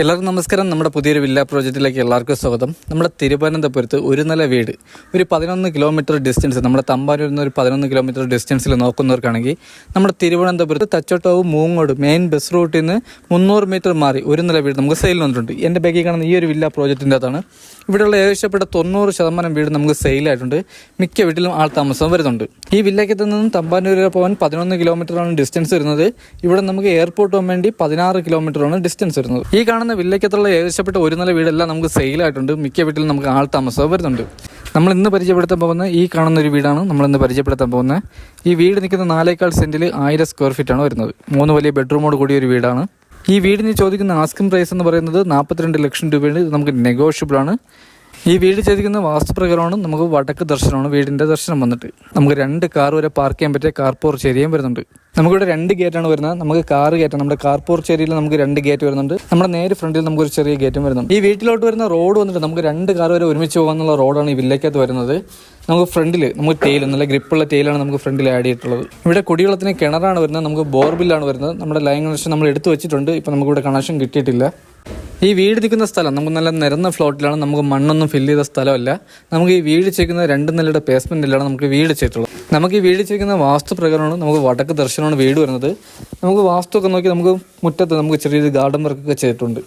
എല്ലാവർക്കും നമസ്കാരം. നമ്മുടെ പുതിയൊരു വില്ല പ്രോജക്റ്റിലേക്ക് എല്ലാവർക്കും സ്വാഗതം. നമ്മുടെ തിരുവനന്തപുരത്ത് ഒരു നില വീട് ഒരു 11 കിലോമീറ്റർ ഡിസ്റ്റൻസ്, നമ്മുടെ തമ്പാനൂരിൽ നിന്ന് ഒരു 11 കിലോമീറ്റർ ഡിസ്റ്റൻസിൽ നോക്കുന്നവർക്കാണെങ്കിൽ നമ്മുടെ തിരുവനന്തപുരത്ത് തച്ചോട്ടാവ് മൂങ്ങോട് മെയിൻ ബസ് റൂട്ടിൽ നിന്ന് 300 മീറ്റർ മാറി ഒരു നില വീട് നമുക്ക് സെയിൽ വന്നിട്ടുണ്ട്. എൻ്റെ ബാക്കിൽ കാണുന്ന ഈ ഒരു വില്ല പ്രോജക്റ്റിൻ്റെ അകത്താണ്. ഇവിടെയുള്ള ഏകദേശപ്പെട്ട 90% വീട് നമുക്ക് സെയിലായിട്ടുണ്ട്. മിക്ക വീട്ടിലും ആൾ താമസം വരുന്നുണ്ട്. ഈ വില്ലക്കത്തിൽ നിന്നും തമ്പാനൂർ വരെ പോകാൻ 11 കിലോമീറ്ററാണ് ഡിസ്റ്റൻസ് വരുന്നത്. ഇവിടെ നമുക്ക് എയർപോർട്ട് പോകാൻ വേണ്ടി 16 കിലോമീറ്ററാണ് ഡിസ്റ്റൻസ് വരുന്നത്. ഈ കാണുന്ന വില്ലക്കത്തുള്ള ഏകദേശപ്പെട്ട ഒരു നില വീടെല്ലാം നമുക്ക് സെയിലായിട്ടുണ്ട്. മിക്ക വീട്ടിലും നമുക്ക് ആൾ താമസം വരുന്നുണ്ട്. നമ്മൾ ഇന്ന് പരിചയപ്പെടുത്താൻ പോകുന്ന ഈ കാണുന്ന ഒരു വീടാണ് നമ്മളിന്ന് പരിചയപ്പെടുത്താൻ പോകുന്നത്. ഈ വീട് നിൽക്കുന്ന 4 സെൻറ്റിൽ 1000 സ്ക്വയർ ഫീറ്റാണ് വരുന്നത്. 3 വലിയ ബെഡ്റൂമോട് കൂടിയ ഒരു വീടാണ്. ഈ വീടിന് ചോദിക്കുന്ന ആസ്കിംഗ് പ്രൈസ് എന്ന് പറയുന്നത് 42 ലക്ഷം രൂപയാണ്. ഇത് നമുക്ക് നെഗോഷ്യബിൾ ആണ്. ഈ വീട് ചെയ്തിരിക്കുന്ന വാസ്തുപ്രകാരമാണ്. നമുക്ക് വടക്ക് ദർശനമാണ് വീടിൻ്റെ ദർശനം വന്നിട്ട്. നമുക്ക് 2 കാർ വരെ പാർക്ക് ചെയ്യാൻ പറ്റിയ കാർ പോർച്ച് ഏരിയയും വരുന്നുണ്ട്. നമുക്കിവിടെ 2 ഗേറ്റാണ് വരുന്നത്. നമുക്ക് കാർ ഗേറ്റ്, നമ്മുടെ കാർ പോർച്ച് ഏരിയയിൽ നമുക്ക് 2 ഗേറ്റ് വരുന്നുണ്ട്. നമ്മുടെ നേരെ ഫ്രണ്ടിൽ നമുക്കൊരു ചെറിയ ഗേറ്റും വരുന്നുണ്ട്. ഈ വീട്ടിലോട്ട് വരുന്ന റോഡ് വന്നിട്ട് നമുക്ക് 2 കാർ വരെ ഒരുമിച്ച് പോകാനുള്ള റോഡാണ് ഈ വില്ലക്കകത്ത് വരുന്നത്. നമുക്ക് ഫ്രണ്ടിൽ നമുക്ക് ടെയിൽ, നല്ല ഗ്രിപ്പുള്ള ടെയിലാണ് നമുക്ക് ഫ്രണ്ടിൽ ആഡ് ചെയ്തിട്ടുള്ളത്. ഇവിടെ കുടിവെള്ളത്തിന് കിണറാണ് വരുന്നത്. നമുക്ക് ബോർബില്ലാണ് വരുന്നത്. നമ്മുടെ ലൈൻ കണക്ഷൻ നമ്മൾ എടുത്തു വെച്ചിട്ടുണ്ട്. ഇപ്പം നമുക്കിവിടെ കണക്ഷൻ കിട്ടിയിട്ടില്ല. ഈ വീട് നിൽക്കുന്ന സ്ഥലം നമുക്ക് നല്ല നിരന്ന ഫ്ലോട്ടിലാണ്. നമുക്ക് മണ്ണൊന്നും ഫില്ല് ചെയ്ത സ്ഥലമല്ല. നമുക്ക് ഈ വീട് ചെയ്യുന്ന 2 നിലയുടെ ബേസ്മെൻറ്റിലാണ് നമുക്ക് വീട് ചെയ്തിട്ടുള്ളത്. നമുക്ക് ഈ വീട് ചെയ്യുന്ന വാസ്തു പ്രകാരമാണ്. നമുക്ക് വടക്ക് ദർശനമാണ് വീട് വരുന്നത്. നമുക്ക് വാസ്തുവൊക്കെ നോക്കി നമുക്ക് മുറ്റത്ത് നമുക്ക് ചെറിയൊരു ഗാർഡൻ വർക്കൊക്കെ ചെയ്തിട്ടുണ്ട്.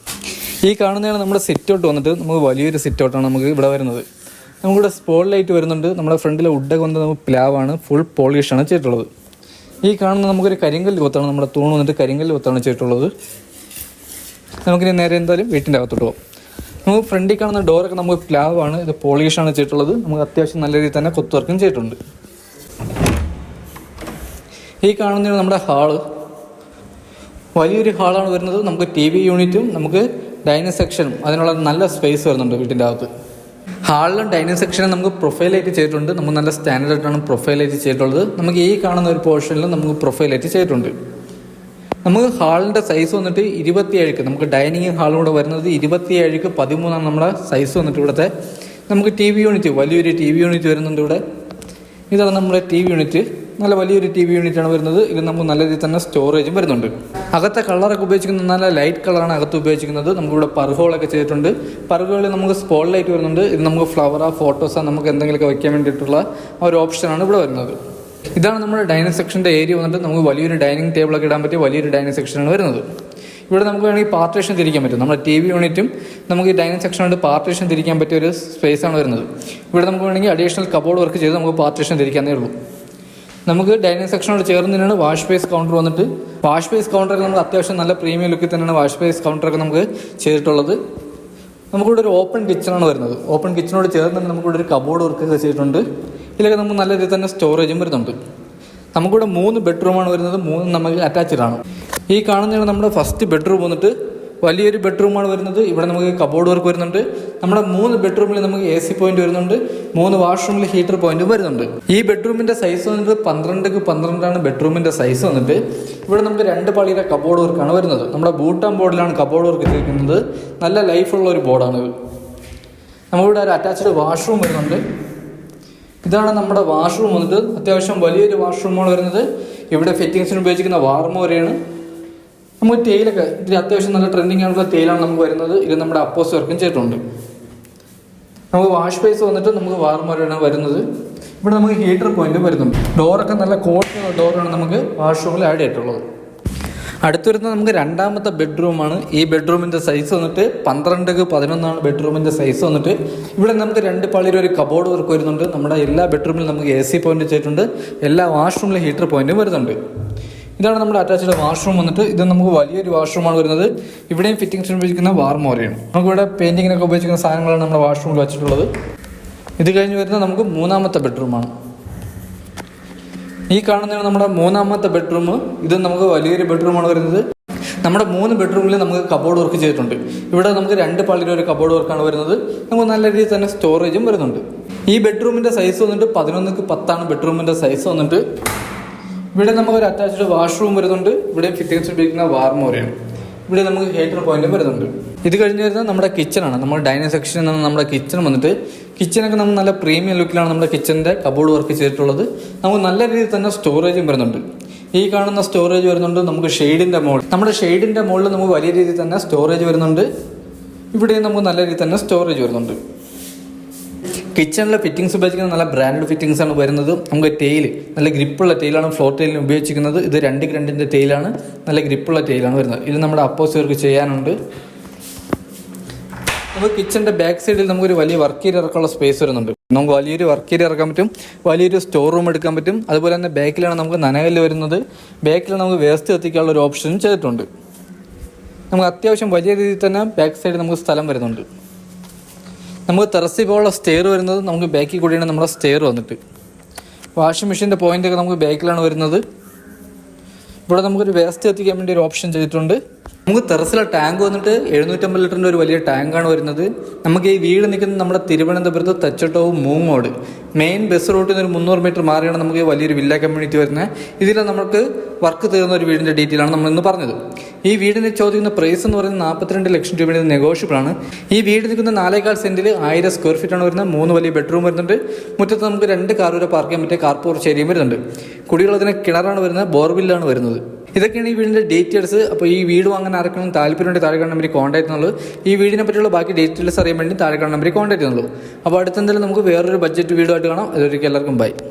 ഈ കാണുന്നതാണ് നമ്മുടെ സിറ്റ് ഔട്ട് വന്നിട്ട് നമുക്ക് വലിയൊരു സിറ്റ് ഔട്ടാണ് നമുക്ക് ഇവിടെ വരുന്നത്. നമുക്കിവിടെ സ്പോട്ട് ലൈറ്റ് വരുന്നുണ്ട്. നമ്മുടെ ഫ്രണ്ടിലെ വുഡൊക്കെ വന്നിട്ട് നമുക്ക് പ്ലാവാണ്, ഫുൾ പോളിഷാണ് ചെയ്തിട്ടുള്ളത്. ഈ കാണുന്ന നമുക്കൊരു കരിങ്കല്ല് കൊത്താണ്, നമ്മുടെ തൂണ് വന്നിട്ട് കരിങ്കല്ല് കൊത്താണ് ചെയ്തിട്ടുള്ളത്. നമുക്കിനി നേരെ എന്തായാലും വീട്ടിൻ്റെ അകത്തോട്ട് പോകും. നമുക്ക് ഫ്രണ്ടിൽ കാണുന്ന ഡോറൊക്കെ നമുക്ക് പ്ലാവാണ്, ഇത് പോളിഷാണ് ചെയ്തിട്ടുള്ളത്. നമുക്ക് അത്യാവശ്യം നല്ല രീതിയിൽ തന്നെ കൊത്ത് വർക്കും ചെയ്തിട്ടുണ്ട്. ഈ കാണുന്നതാണ് നമ്മുടെ ഹാള്. വലിയൊരു ഹാളാണ് വരുന്നത്. നമുക്ക് TV യൂണിറ്റും നമുക്ക് ഡൈനിങ് സെക്ഷനും അതിനുള്ള നല്ല സ്പേസ് വരുന്നുണ്ട് വീട്ടിൻ്റെ അകത്ത്. ഹാളിലും ഡൈനിങ് സെക്ഷനും നമുക്ക് പ്രൊഫൈലായിട്ട് ചെയ്തിട്ടുണ്ട്. നമുക്ക് നല്ല സ്റ്റാൻഡേർഡായിട്ടാണ് പ്രൊഫൈലായിട്ട് ചെയ്തിട്ടുള്ളത്. നമുക്ക് ഈ കാണുന്ന ഒരു പോർഷനിലും നമുക്ക് പ്രൊഫൈലായിട്ട് ചെയ്തിട്ടുണ്ട്. നമുക്ക് ഹാളിൻ്റെ സൈസ് വന്നിട്ട് 27, നമുക്ക് ഡൈനിങ് ഹാളും കൂടെ വരുന്നത് 27:13 നമ്മുടെ സൈസ് വന്നിട്ട്. ഇവിടുത്തെ നമുക്ക് TV യൂണിറ്റ്, വലിയൊരു TV യൂണിറ്റ് വരുന്നുണ്ട് ഇവിടെ. ഇതാണ് നമ്മുടെ TV യൂണിറ്റ്. നല്ല വലിയൊരു TV യൂണിറ്റാണ് വരുന്നത്. ഇത് നമുക്ക് നല്ല രീതിയിൽ തന്നെ സ്റ്റോറേജും വരുന്നുണ്ട്. അകത്തെ കളറൊക്കെ ഉപയോഗിച്ചിരിക്കുന്നത് നല്ല ലൈറ്റ് കളറാണ് അകത്ത് ഉപയോഗിച്ചിരിക്കുന്നത്. നമുക്കിവിടെ പർഹോളൊക്കെ ചെയ്തിട്ടുണ്ട്. പർഹോളിൽ നമുക്ക് സ്പോട്ട് ലൈറ്റ് വരുന്നുണ്ട്. ഇത് നമുക്ക് ഫ്ലവറോ ഫോട്ടോസോ നമുക്ക് എന്തെങ്കിലുമൊക്കെ വയ്ക്കാൻ വേണ്ടിയിട്ടുള്ള ഒരു ഓപ്ഷനാണ് ഇവിടെ വരുന്നത്. ഇതാണ് നമ്മുടെ ഡൈനിങ് സെക്ഷൻ്റെ ഏരിയ വന്നിട്ട്. നമുക്ക് വലിയൊരു ഡൈനിങ് ടേബിളൊക്കെ ഇടാൻ പറ്റിയ വലിയൊരു ഡൈനിങ് സെക്ഷനാണ് വരുന്നത്. ഇവിടെ നമുക്ക് വേണമെങ്കിൽ പാർട്ടീഷൻ തിരിക്കാൻ പറ്റും. നമ്മുടെ TV യൂണിറ്റും നമുക്ക് ഈ ഡൈനിങ് സെക്ഷനായിട്ട് പാർട്ടീഷൻ തിരിക്കാൻ പറ്റിയ ഒരു സ്പേസാണ് വരുന്നത്. ഇവിടെ നമുക്ക് വേണമെങ്കിൽ അഡീഷണൽ കബോർഡ് വർക്ക് ചെയ്ത് നമുക്ക് പാർട്ടീഷൻ തിരിക്കാനേ ഉള്ളൂ. നമുക്ക് ഡൈനിങ് സെക്ഷനോട് ചേർന്ന് തന്നെയാണ് വാഷ് ബേസ് കൗണ്ടർ വന്നിട്ട്. വാഷ് ബേസ് കൗണ്ടറിൽ നമുക്ക് അത്യാവശ്യം നല്ല പ്രീമിയം ലുക്കിൽ തന്നെയാണ് വാഷ് ബേസ് കൗണ്ടറൊക്കെ നമുക്ക് ചെയ്തിട്ടുള്ളത്. നമുക്കിവിടെ ഒരു ഓപ്പൺ കിച്ചണാണ് വരുന്നത്. ഓപ്പൺ കിച്ചണോട് ചേർന്ന് തന്നെ നമുക്കിവിടെ ഒരു കബോർഡ് വർക്കൊക്കെ ചെയ്തിട്ടുണ്ട്. ഇതിലൊക്കെ നമുക്ക് നല്ല രീതിയിൽ തന്നെ സ്റ്റോറേജും വരുന്നുണ്ട്. നമുക്കിവിടെ 3 ബെഡ്റൂമാണ് വരുന്നത്. 3 നമുക്ക് അറ്റാച്ച്ഡ് ആണ്. ഈ കാണുന്നതാണ് നമ്മുടെ ഫസ്റ്റ് ബെഡ്റൂം വന്നിട്ട്. വലിയൊരു ബെഡ്റൂമാണ് വരുന്നത്. ഇവിടെ നമുക്ക് കബോർഡ് വർക്ക് വരുന്നുണ്ട്. നമ്മുടെ 3 ബെഡ്റൂമിൽ നമുക്ക് AC പോയിന്റ് വരുന്നുണ്ട്. 3 വാഷ്റൂമിൽ ഹീറ്റർ പോയിന്റും വരുന്നുണ്ട്. ഈ ബെഡ്റൂമിൻ്റെ സൈസ് വന്നിട്ട് 12:12 ബെഡ്റൂമിൻ്റെ സൈസ് വന്നിട്ട്. ഇവിടെ നമുക്ക് 2 പാളിയുടെ കബോർഡ് വർക്കാണ് വരുന്നത്. നമ്മുടെ ബൂട്ടാൻ ബോർഡിലാണ് കബോർഡ് വർക്ക് ചെയ്തിരിക്കുന്നത്. നല്ല ലൈഫുള്ള ഒരു ബോർഡാണ്. നമുക്കിവിടെ ഒരു അറ്റാച്ച്ഡ് വാഷ്റൂം വരുന്നുണ്ട്. ഇതാണ് നമ്മുടെ വാഷ്റൂം വന്നിട്ട്. അത്യാവശ്യം വലിയൊരു വാഷ്റൂമാണ് വരുന്നത്. ഇവിടെ ഫിറ്റിങ്സിന് ഉപയോഗിച്ചിരിക്കുന്ന വാർമോരയാണ്. നമുക്ക് ടെയിലൊക്കെ ഇതിൽ അത്യാവശ്യം നല്ല ട്രെൻഡിങ് ആയിട്ടുള്ള ടെയിലാണ് നമുക്ക് വരുന്നത്. ഇത് നമ്മുടെ അപ്പോസ് വർക്കും ചെയ്തിട്ടുണ്ട്. നമുക്ക് വാഷ് ബേസ് വന്നിട്ട് നമുക്ക് വാർമോരയാണ് വരുന്നത്. ഇവിടെ നമുക്ക് ഹീറ്റർ പോയിന്റും വരുന്നുണ്ട്. ഡോറൊക്കെ നല്ല ക്വാളിറ്റിയുള്ള ഡോറാണ് നമുക്ക് വാഷ്റൂമിൽ ആഡ് ചെയ്തിട്ടുള്ളത്. അടുത്ത് വരുന്നത് നമുക്ക് 2ാമത്തെ ബെഡ്റൂമാണ്. ഈ ബെഡ്റൂമിൻ്റെ സൈസ് വന്നിട്ട് 12:11 ബെഡ്റൂമിൻ്റെ സൈസ് വന്നിട്ട്. ഇവിടെ നമുക്ക് 2 പാളിയുടെ ഒരു കബോർഡ് വർക്ക് വരുന്നുണ്ട്. നമ്മുടെ എല്ലാ ബെഡ്റൂമിലും നമുക്ക് AC പോയിന്റ് ചെയ്തിട്ടുണ്ട്. എല്ലാ വാഷ്റൂമിലും ഹീറ്റർ പോയിന്റും വരുന്നുണ്ട്. ഇതാണ് നമ്മുടെ അറ്റാച്ച്ഡ് വാഷ്റൂം വന്നിട്ട്. ഇത് നമുക്ക് വലിയൊരു വാഷ്റൂമാണ് വരുന്നത്. ഇവിടെയും ഫിറ്റിംഗ്സിന് ഉപയോഗിക്കുന്ന വാർമോരയാണ്. നമുക്കിവിടെ പെയിൻറ്റിങ്ങിനൊക്കെ ഉപയോഗിക്കുന്ന സാധനങ്ങളാണ് നമ്മുടെ വാഷ്റൂമിൽ വെച്ചിട്ടുള്ളത്. ഇത് കഴിഞ്ഞ് വരുന്നത് നമുക്ക് 3ാമത്തെ ബെഡ്റൂമാണ്. ഈ കാണുന്നതാണ് നമ്മുടെ 3ാമത്തെ ബെഡ്റൂം. ഇത് നമുക്ക് വലിയൊരു ബെഡ്റൂമാണ് വരുന്നത്. നമ്മുടെ 3 ബെഡ്റൂമിൽ നമുക്ക് കബോർഡ് വർക്ക് ചെയ്തിട്ടുണ്ട്. ഇവിടെ നമുക്ക് 2 പാളിയുടെ ഒരു കബോർഡ് വർക്കാണ് വരുന്നത്. നമുക്ക് നല്ല രീതിയിൽ തന്നെ സ്റ്റോറേജും വരുന്നുണ്ട്. ഈ ബെഡ്റൂമിൻ്റെ സൈസ് വന്നിട്ട് 11:10 ബെഡ്റൂമിൻ്റെ സൈസ് വന്നിട്ട്. ഇവിടെ നമുക്കൊരു അറ്റാച്ച്ഡ് വാഷ്റൂം വരുന്നുണ്ട്. ഇവിടെ ഫിറ്റിംഗ്സ് ഉപയോഗിക്കുന്ന വാർമോരയാണ്. ഇവിടെ നമുക്ക് ഹീറ്റർ പോയിന്റും വരുന്നുണ്ട്. ഇത് കഴിഞ്ഞ് വരുന്നത് നമ്മുടെ കിച്ചണാണ്. നമ്മൾ ഡൈനിങ് സെക്ഷനിൽ നിന്നാണ് നമ്മുടെ കിച്ചൺ വന്നിട്ട്. കിച്ചണൊക്കെ നമുക്ക് നല്ല പ്രീമിയം ലുക്കിലാണ് നമ്മുടെ കിച്ചണിൻ്റെ കബോർഡ് വർക്ക് ചെയ്തിട്ടുള്ളത്. നമുക്ക് നല്ല രീതിയിൽ തന്നെ സ്റ്റോറേജും വരുന്നുണ്ട്. ഈ കാണുന്ന സ്റ്റോറേജ് വരുന്നുണ്ട് നമുക്ക് ഷെയ്ഡിൻ്റെ മുകളിൽ. നമ്മുടെ ഷെയ്ഡിൻ്റെ മുകളിൽ നമുക്ക് വലിയ രീതിയിൽ തന്നെ സ്റ്റോറേജ് വരുന്നുണ്ട്. ഇവിടെയും നമുക്ക് നല്ല രീതിയിൽ തന്നെ സ്റ്റോറേജ് വരുന്നുണ്ട്. കിച്ചണിലെ ഫിറ്റിംഗ്സ് ഉപയോഗിക്കുന്നത് നല്ല ബ്രാൻഡഡ് ഫിറ്റിംഗ്സ് ആണ് വരുന്നത്. നമുക്ക് ടെയിൽ നല്ല ഗ്രിപ്പുള്ള ടെയിലാണ് ഫ്ലോർ ടെയിലിന് ഉപയോഗിച്ചിരിക്കുന്നത്. ഇത് 2 ഗ്രണ്ടിൻ്റെ ടെയിലാണ്, നല്ല ഗ്രിപ്പുള്ള ടെയിലാണ് വരുന്നത്. ഇത് നമ്മുടെ അപ്പോസിയർക്ക് ചെയ്യാനുണ്ട്. നമുക്ക് കിച്ചണിൻ്റെ ബാക്ക് സൈഡിൽ നമുക്കൊരു വലിയ വർക്ക് ഏരിയ ഇറക്കാനുള്ള സ്പേസ് വരുന്നുണ്ട്. നമുക്ക് വലിയൊരു വർക്ക് ഏരിയ ഇറക്കാൻ പറ്റും, വലിയൊരു സ്റ്റോർ റൂം എടുക്കാൻ പറ്റും. അതുപോലെ തന്നെ ബാക്കിലാണ് നമുക്ക് നനകല്ല് വരുന്നത്. ബാക്കിലാണ് നമുക്ക് വേസ്റ്റ് കത്തിക്കാനുള്ള ഒരു ഓപ്ഷനും ചെയ്തിട്ടുണ്ട്. നമുക്ക് അത്യാവശ്യം വലിയ രീതിയിൽ തന്നെ ബാക്ക് സൈഡിൽ നമുക്ക് സ്ഥലം വരുന്നുണ്ട്. നമുക്ക് ടെറസിൽ പോലുള്ള സ്റ്റെയർ വരുന്നത് നമുക്ക് ബാക്കിൽ കൂടിയാണ് നമ്മുടെ സ്റ്റെയർ വന്നിട്ട്. വാഷിംഗ് മെഷീൻ്റെ പോയിൻ്റൊക്കെ നമുക്ക് ബാക്കിലാണ് വരുന്നത്. ഇവിടെ നമുക്കൊരു വേസ്റ്റ് കത്തിക്കാൻ വേണ്ടി ഒരു ഓപ്ഷൻ ചെയ്തിട്ടുണ്ട്. നമുക്ക് ടെറസിലെ ടാങ്ക് വന്നിട്ട് 750 ലിറ്ററിൻ്റെ ഒരു വലിയ ടാങ്കാണ് വരുന്നത്. നമുക്ക് ഈ വീട് നിൽക്കുന്നത് നമ്മുടെ തിരുവനന്തപുരത്ത് തച്ചട്ടവും മൂങ്ങോട് മെയിൻ ബസ് റൂട്ടിൽ നിന്ന് ഒരു 300 മീറ്റർ മാറിയാണ് നമുക്ക് വലിയൊരു വില്ല കമ്മ്യൂണിറ്റി വരുന്നത്. ഇതിൽ നമുക്ക് വർക്ക് തീർന്ന ഒരു വീടിൻ്റെ ഡീറ്റെയിലാണ് നമ്മൾ ഇന്ന് പറഞ്ഞത്. ഈ വീടിന് ചോദിക്കുന്ന പ്രൈസ് എന്ന് പറയുന്നത് 42 ലക്ഷം രൂപയുടെ നെഗോഷ്യബിൾ ആണ്. ഈ വീട് നിൽക്കുന്ന 4.25 സെൻറ്റിൽ 1000 സ്ക്വയർ ഫീറ്റ് ആണ് വരുന്നത്. 3 വലിയ ബെഡ്റൂം വരുന്നുണ്ട്. മുറ്റത്ത് നമുക്ക് 2 കാർ വരെ പാർക്ക് ചെയ്യാൻ പറ്റിയ കാർ പോർച്ച് ഏരിയയും വരുന്നുണ്ട്. കുടിവെള്ളത്തിന് കിണറാണ് വരുന്നത്, ബോർവില്ലാണ് വരുന്നത്. ഇതൊക്കെയാണ് ഈ വീടിൻ്റെ ഡീറ്റെയിൽസ്. അപ്പോൾ ഈ വീട് വാങ്ങാൻ ആർക്കും താല്പര്യമുണ്ടെങ്കിൽ താഴെ കാണുന്ന നമ്പറിൽ കോൺടാക്ട് ചെയ്യുന്നുള്ളൂ. ഈ വീടിനെ പറ്റിയുള്ള ബാക്കി ഡീറ്റെയിൽസ് അറിയാൻ വേണ്ടി താഴെ കാണുന്ന നമ്പറിൽ കോൺടാക്ട് ചെയ്യുന്നുള്ളൂ. അപ്പോൾ അടുത്തെന്തായാലും നമുക്ക് വേറൊരു ബഡ്ജറ്റ് വീടുമായിട്ട് കാണാം. അതൊരിക്കലും എല്ലാവർക്കും ബൈ.